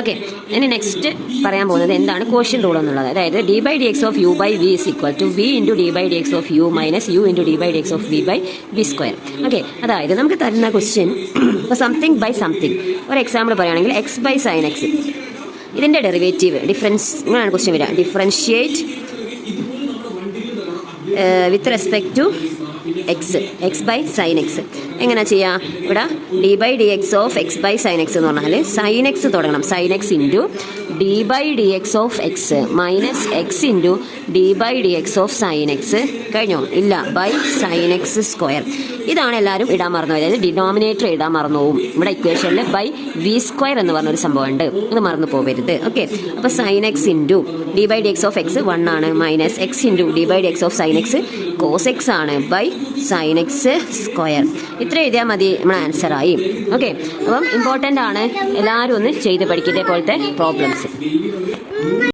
Okay, ഇനി next പറയാൻ പോകുന്നത് എന്താണ് കോഷ്യൻ റൂൾ എന്നുള്ളത്. അതായത് d by d x of u by v is equal to v into d by d x of u minus u into d by d x of v by v square. Okay, അതായത് നമുക്ക് തരുന്ന question ഇപ്പോൾ something by something. ഒരു example പറയുകയാണെങ്കിൽ x by sine x, ഇതിൻ്റെ derivative difference ഇങ്ങനെയാണ് question വരിക. Differentiate with respect to x by sine x. എങ്ങനെ ചെയ്യാം? ഇവിടെ d by d x of x by sine x എന്ന് പറഞ്ഞാൽ സൈൻ എക്സ് തുടങ്ങണം. Sine x into d by d x of x minus x into d by d x of sine x. കഴിഞ്ഞോ? ഇല്ല, by sine x square. ഇതാണ് എല്ലാവരും ഇടാൻ മറന്നു. അതായത് ഡിനോമിനേറ്റർ ഇടാൻ മറന്നു പോവും. ഇവിടെ ഇക്വേഷനിൽ ബൈ വി സ്ക്വയർ എന്ന് പറഞ്ഞൊരു സംഭവം ഉണ്ട്, ഇത് മറന്നു പോകരുത്. ഓക്കെ, അപ്പോൾ sine x into d by d x of x 1 ആണ്, minus x into d by d x of sine x cos x ആണ്, ബൈ സൈൻ എക്സ് സ്ക്വയർ. ഇത്ര എഴുതിയാൽ മതി, നമ്മുടെ ആൻസറായി. ഓക്കെ, അപ്പം ഇമ്പോർട്ടൻ്റ് ആണ്, എല്ലാവരും ഒന്ന് ചെയ്ത് പഠിക്കുക ഇതേപോലത്തെ പ്രോബ്ലംസ്.